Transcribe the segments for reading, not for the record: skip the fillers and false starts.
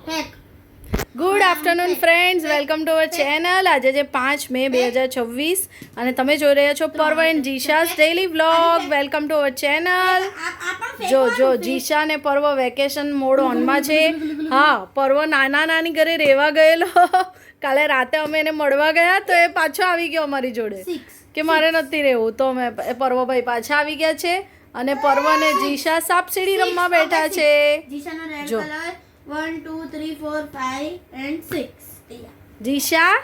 Good afternoon friends, welcome to our channel. આજે છે 5 મે 2026 અને તમે જોઈ રહ્યા છો Parv and Jisha's daily vlog. Welcome to our channel. જો જીશા ને પર્વ વેકેશન મોડ ઓનમાં છે. હા, પર્વ નાની ઘરે રહેવા ગયેલો. કાલે રાતે અમે એને મળવા ગયા તો એ પાછો આવી ગયો અમારી જોડે કે મારે નથી રહેવું, તો અમે પર્વભાઈ પાછા આવી ગયા છે અને પર્વ ને જીશા સાપસીડી રમવા બેઠા છે. જો 1 2 3 4 5 and 6. જીશા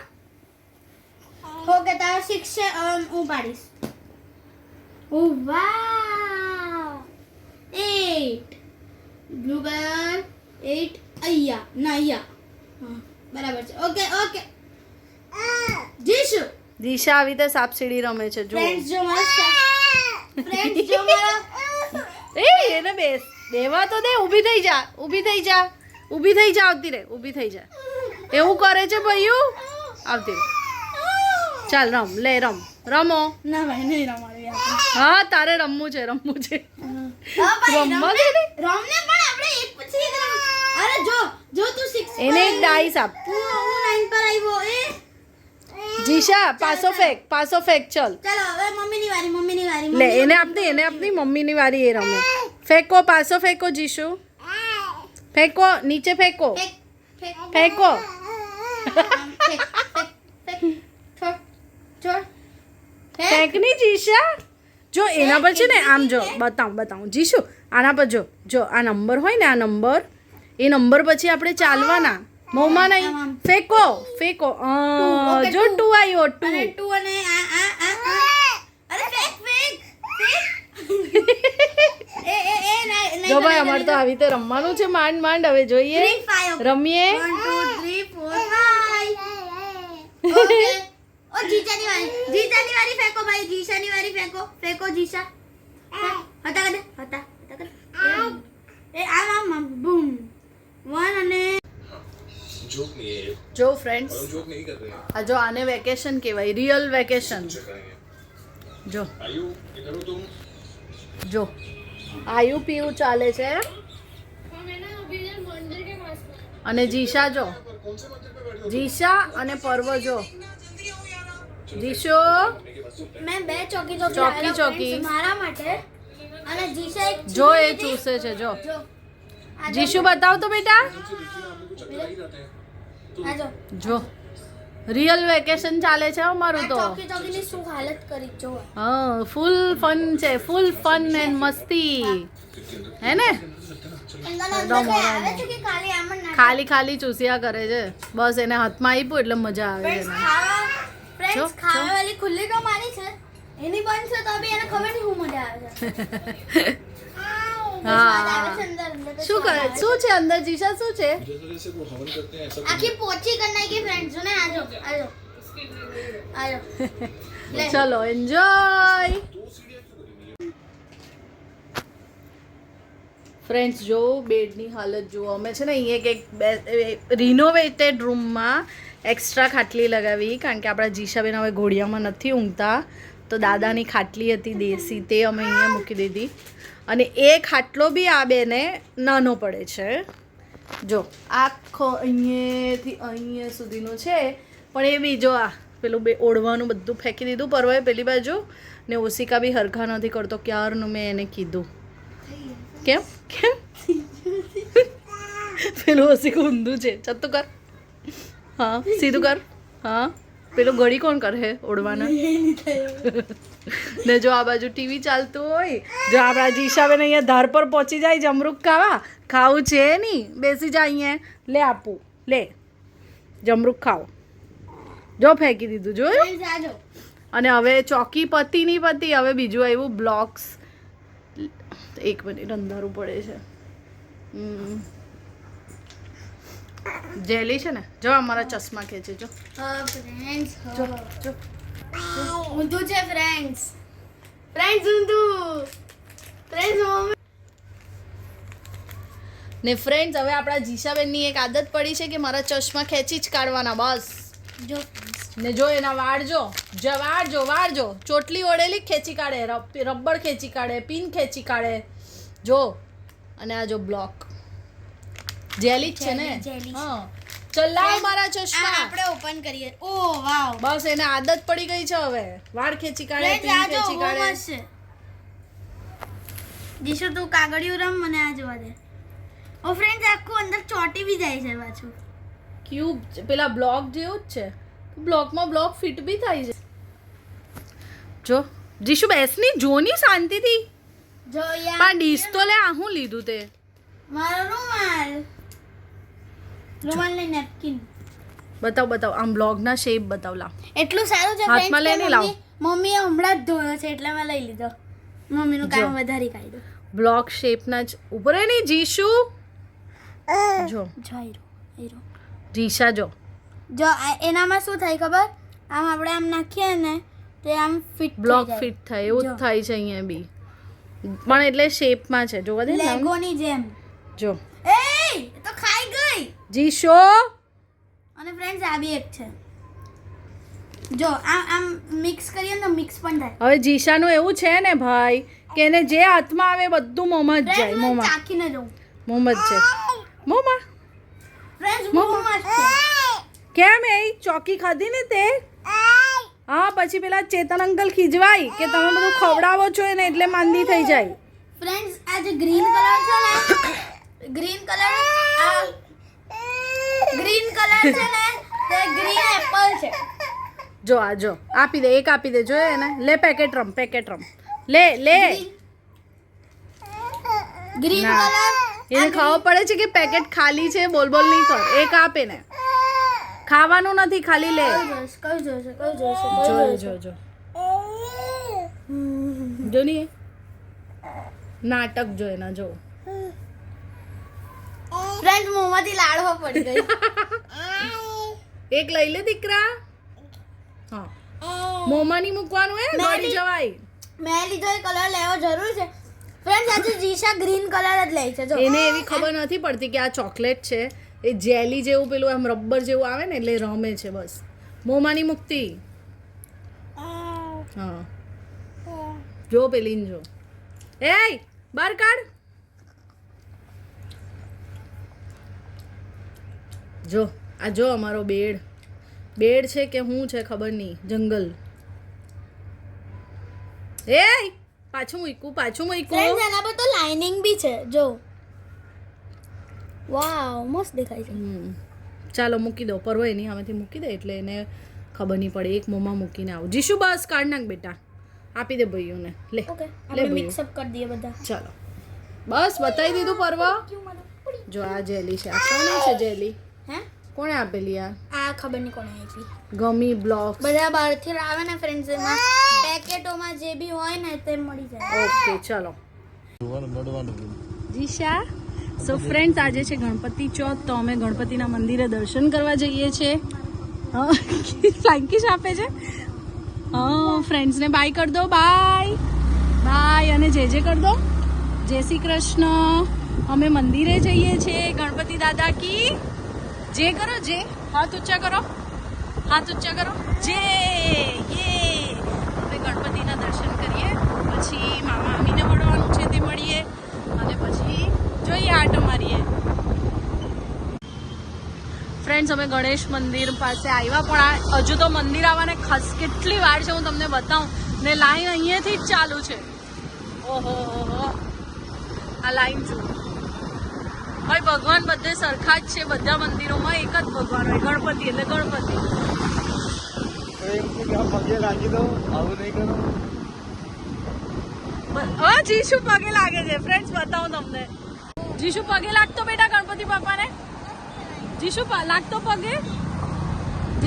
ઓકે, તારો 6 છે. હું પાડીશ. ઓ વાવ, 8 બ્લુ કલર 8 અહીંયા ના અહીંયા. હા, બરાબર છે. ઓકે જીશુ જીશા આવી રીતે સાપસીડી રમે છે. જો ફ્રેન્ડ્સ જો મારા એને બેવા તો દે. ઊભી થઈ જા આવતી રે. ઊભી થઈ જા. એવું કરે છે ભૈયું. આવતી રે. ચાલ રમો. ના ભાઈ નહીં રમાડવી આપણે. હા, તારે રમવું છે. રમને પણ આપણે એક પછી એક અરે જો તું 6 એને એક ડાઈસ આપ. હું 9 પર આવ્યો. જીશા પાસો ફેંક. ચલ ચાલો હવે મમ્મીની વારી. લે, એને આપની મમ્મીની વારી. એ રમે. ફેંકો, પાસો ફેંકો જીશુ. ફેંકો, નીચે ફેંકો. ફેંકની જીશા. જો એના પર છે ને આમ જો બતાવું જીશુ. આના પર જો આ નંબર હોય ને, આ નંબર, એ નંબર પછી આપણે ચાલવાના. મોમાં નહીં. ફેંકો. જો 2 આવ્યો. 2 અને અરે ફેક જો ભાઈ, અમારે તો આવી રીતે રમવાનું છે માંડ. હવે જોઈએ, રમીએ. 1 2 3 4 5. ઓકે, ઓ જીજાની વારી ફેંકો ભાઈ. જીશાની વારી ફેંકો જીશા. હતા કદે એ આમ બૂમ. 1 અને જો ફ્રેન્ડ્સ, આ જો આને વેકેશન કહેવાય, રિયલ વેકેશન. જો આયુ પીયું ચાલે છે અને જીશા અને પર્વ જો. જીશો મેં 2 ચોકી ચોકી મારા માટે અને જીશા એક જો એ ચૂસે છે. જો જીશુ બતાવ તો બેટા. જો રિયલ વેકેશન ચાલે છે અમારું તો. ચોકીની શું હાલત કરી જો. હા, ફૂલ ફન છે. ફૂલ ફન એન્ડ મસ્તી હે ને. ખાલી ચૂસ્યા કરે છે. બસ એને હાથમાં આપ્યું એટલે મજા આવે છે. ફ્રેન્ડ્સ ખાવાવાળી ખુલ્લી તો મારી છે, એની બંધ છે તો બી એને ખબર નહીં હું મજા આવે છે. હા, શું છે અંદર જીશા? શું છે? આખી પોચી કરી નાખી ફ્રેન્ડ્સ ને. આજો ચલો એન્જોય. ફ્રેન્ડ્સ જો બેડની હાલત જુઓ. અમે છે ને અહીંયા એક રિનોવેટેડ રૂમમાં એક્સ્ટ્રા ખાટલી લગાવી, કારણ કે આપણા જીશાબેન હવે ઘોડિયામાં નથી ઊંઘતા, તો દાદાની ખાટલી હતી દેશી, તે અમે અહીંયા મૂકી દીધી. અને એ ખાટલો બી આ બેને નાનો પડે છે. જો આખો અહીંયાથી અહીંયા સુધીનો છે, પણ એ બી જો આ પેલું ઓઢવાનું બધું ફેંકી દીધું પરવાએ પેલી બાજુ, ને ઓશિકા બી હરખા નથી કરતો. ક્યારનું મેં એને કીધું. કેમ પેલું ઓશિકા ઊંધું છે. ચત્તું કર. હા, સીધું કર. હા, પેલું ઘડી કોણ કરે ઓઢવાના? ને જો આ બાજુ ટીવી ચાલતું હોય. જો આપણા જીશાબેન અહીંયા ધાર પર પહોંચી જાય જમરૂક ખાવું છે નહીં, બેસી જાય અહીંયા. લે આપું, લે જમરૂક ખાઓ. જો ફેંકી દીધું. જોયું? અને હવે ચોકી પતી હવે બીજું આવ્યું બ્લોક્સ. 1 મિનિટ, અંધારું પડે છે. જેલી છે ને. જો અમારા ચશ્મા ખેંચે. જો ફ્રેન્ડ્સ જો ઊંધું છે ફ્રેન્ડ્સ ઊંધું. ફ્રેન્ડ્સ ને ફ્રેન્ડ્સ, હવે આપણા જીશાબેનની એક આદત પડી છે કે મારા ચશ્મા ખેંચી જ કાઢવાના બસ. જો ને જો એના વાળ જો. ચોટલી ઓળેલી ખેંચી કાઢે, રબર ખેંચી કાઢે, પિન ખેંચી કાઢે. જો અને આ જો બ્લોક. જેલી જ છે ને જેલી. હા ચલ લાવ મારા ચશ્મા આપણે ઓપન કરીએ ઓ વાવ બસ એને આદત પડી ગઈ છે હવે વાળ ખેંચી કાઢે ફ્રેન્ડ્સ પીન આ જો ખેંચી બહુ કાઢે મસ્ત છે જીશુ તું કાગળિયું રમ મને આ જોવા દે ઓ ફ્રેન્ડ્સ આખું અંદર ચોટી બી જાય છે પાછું ક્યુબ પેલા બ્લોક જેવું જ છે બ્લોકમાં બ્લોક ફિટ બી થાય છે જો જીશુ બેસની જોની શાંતિથી જો પણ ડીશ તો લે આ હું લીધું તે મારો રૂમાલ ને નેપકિન બતાવ બતાવ આમ બ્લોગના શેપ બતાવ લા એટલું સારું છે હાથમાં friends, લઈને કે લાવ. મમ્મીએ હમણાં જ ધોયો છે એટલે મેં લઈ લીધો મમ્મીનું જો. કામ વધારી કાઢ્યું બ્લોક શેપના જ ઉપર નહીં જીશુ જો જો હીરો જીશા જો જો એનામાં શું થાય ખબર આમ આપણે આમ નાખીએ ને તે આમ ફિટ બ્લોક ફિટ થાય એવું જ જો. થાય છે અહીંયા બી પણ એટલે શેપમાં છે જોવા દે ને આમ. લેગોની જેમ જો એ તો ખાઈ ગઈ જીશો અને ફ્રેન્ડ્સ આ બી એક છે જો આમ મિક્સ કરીએ ને મિક્સ પણ થાય હવે જીશાનું એવું છે ને ભાઈ કે એને જે હાથમાં આવે બધું મોંમાં જ જાય ફ્રેન્ડ્સ મોંમાં ચાખીને જોઉં મોંમાં જ જાય મોંમાં ફ્રેન્ડ્સ બહુ મસ્ત છે કેમ એ ચોકી ખાધી ને તે હા પછી પેલા ચેતન અંકલ ખીજવાય કે તમે બધું ખવડાવો છો એને એટલે માંદી થઈ જાય ફ્રેન્ડ્સ આ જે ગ્રીન કલર છે ને ગ્રીન કલર છે ને તે ગ્રીન એપલ છે જો આ જો આપી દે એક આપી દે જો એને લે પેકેટ રમ લે લે ગ્રીન ના. કલર એને ખબર પડે છે કે પેકેટ ખાલી છે બોલ બોલ નહીં કર એક આપે ને ખાવાનું નથી ખાલી લે કઈ જોશે જો જો જો નહીં નાટક જો એના જો ફ્રેન્ડ્સ મોંમાંથી લાડવા પડી ગઈ એક લઈ લે દીકરા હા મોંમાં નહીં મૂકવાનું હે ગળી જવાય મેં લીધો એ કલર લેવો જરૂર છે ફ્રેન્ડ્સ આજે જીશા ગ્રીન કલર જ લે છે જો એને એવી ખબર નથી પડતી કે આ ચોકલેટ છે એ જેલી જેવું પેલું આમ રબર જેવું આવે ને એટલે રમે છે બસ મોંમાં નહીં મૂકતી હા જો પેલીને જો એ બહાર કાઢ જો આ જો અમારો બેડ છે કે હું છે ખબર નહીં જંગલ એ પાછું મૂક્યું ફ્રેન્ડ્સ એના પર તો લાઇનિંગ બી છે જો વાવ મસ્ત દેખાય છે ચાલો મૂકી દો પરવાય નહીં આમાંથી મૂકી દે એટલે એને ખબર નહીં પડે એક મોંમાં મૂકીને આવું જીશુ બસ કાઢ નાખ બેટા આપી દે ભાઈઓને લે ઓકે લે આપણે ભાઈઓ મિક્સ અપ કરી દઈએ બધા ચાલો બસ બતાવી દીધું પરવા જો આ જેલી છે આ કોની છે જેલી હે કોણે આપેલી આ આ ખબર નહીં કોણે આપી ગમી બ્લોક્સ બધા બહારથી આવે ને ફ્રેન્ડ્સ એમાં પેકેટોમાં જે બી હોય ને તે મળી જાય ઓકે ચાલો જીશા સો ફ્રેન્ડ્સ આજે છે ગણપતિ ચોથ તો અમે ગણપતિના મંદિરે દર્શન કરવા જઈએ છીએ ફ્લાંકીશ આપે છે હા ફ્રેન્ડ્સને બાય કરી દો બાય અને જે કરી દો જય શ્રી કૃષ્ણ અમે મંદિરે જઈએ છીએ ગણપતિ દાદા કી જે કરો જે હાથ ઊંચા કરો જે હવે ગણપતિના દર્શન કરીએ પછી મામા મામીને મળવાનું છે તે મળીએ અને પછી જોઈએ આટો મારીએ ફ્રેન્ડ્સ અમે ગણેશ મંદિર પાસે આવ્યા પણ હજુ તો મંદિર આવવાને ખાસ કેટલી વાર છે હું તમને બતાવું ને લાઈન અહીંયાથી જ ચાલુ છે ઓહો આ લાઈન જુઓ ભાઈ ભગવાન બધે સરખા જ છે બધા મંદિરોમાં એક જ ભગવાન હોય ગણપતિ એટલે ગણપતિ હા જીશુ પગે લાગે છે ફ્રેન્ડ્સ બતાવું તમને જીશુ પગે લાગતો બેટા ગણપતિ બાપાને જીશુ લાગતો પગે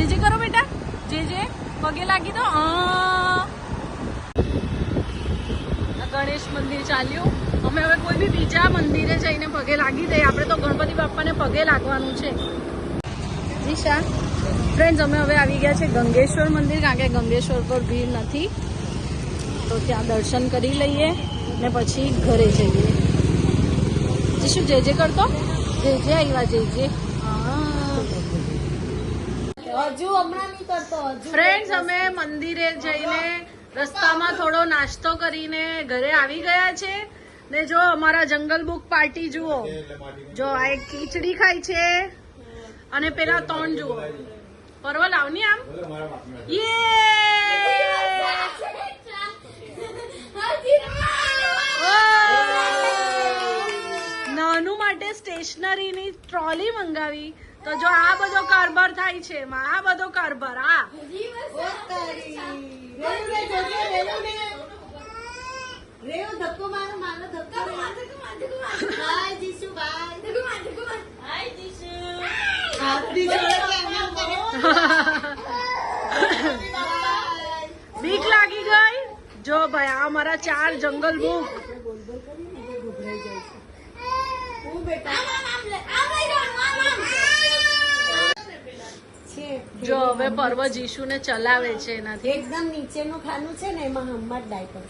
જે કરો બેટા જે પગે લાગી દો આ ગણેશ મંદિર ચાલ્યું અમે હવે કોઈ બી બીજા મંદિરે જઈને પગે લાગી દઈએ આપણે તો ગણપતિ બાપાને પગે લાગવાનું છે જીશા ફ્રેન્ડ્સ અમે હવે આવી ગયા છે ગંગેશ્વર મંદિર કારણ કે ગંગેશ્વર પર ભીડ નથી તો ત્યાં દર્શન કરી લઈએ ને પછી ઘરે જઈએ જીશુ જે કરતો જે આવ્યા જે હજુ હમણાં નહીં કરતો હજુ ફ્રેન્ડ્સ અમે મંદિરે જઈને રસ્તામાં થોડો નાસ્તો કરીને ઘરે આવી ગયા છે ને જો અમારા જંગલ બુક પાર્ટી જુઓ, જો આ એક ખીચડી ખાય છે અને પેલા 3 જુઓ. પરવલ આવની આમ નાનું માટે સ્ટેશનરીની ટ્રોલી મંગાવી. તો જો આ બધો કારભાર થાય છે એમાં, આ બધો કારભાર. આ બીક લાગી ગઈ. જો ભાઈ આ અમારા 4 જંગલ બુક. જો હવે પર્વ જીશુ ને ચલાવે છે એનાથી. એકદમ નીચેનું ખાનું છે ને એમાં હમણાં ડાયપર.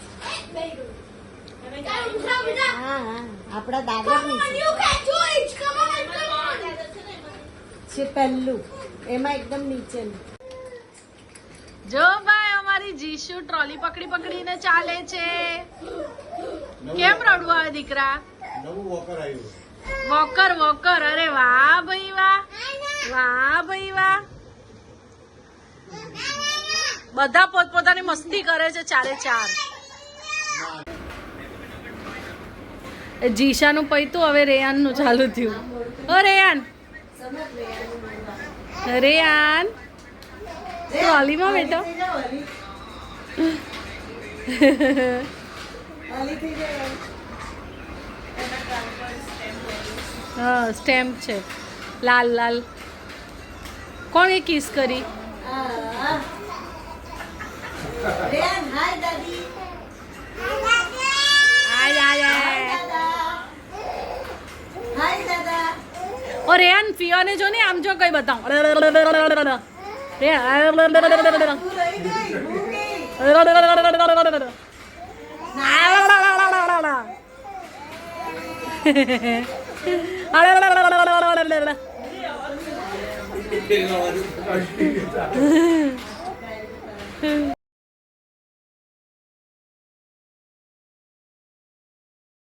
હા હા આપડા દાદર છે પહેલું, એમાં એકદમ નીચેનું. જો ભાઈ અમારી જીશુ ટ્રોલી પકડી પકડીને ચાલે છે. કેમ રડવું આવે દીકરા? Walker walker. અરે વાહ ભાઈ વાહ, વાહ ભાઈ વાહ. બધા પોતપોતાની મસ્તી કરે છે 4. જીશાનું પૈતું હવે રેયાનનું ચાલુ થયું. ઓ રેયાન, રેયાન ટ્રોલીમાં બેઠો. હા સ્ટેમ્પ છે લાલ લાલ. કોણ એ કિસ કરી? ઓ રેયાન ફિયોને જો ને આમ જો કઈ બતાવું.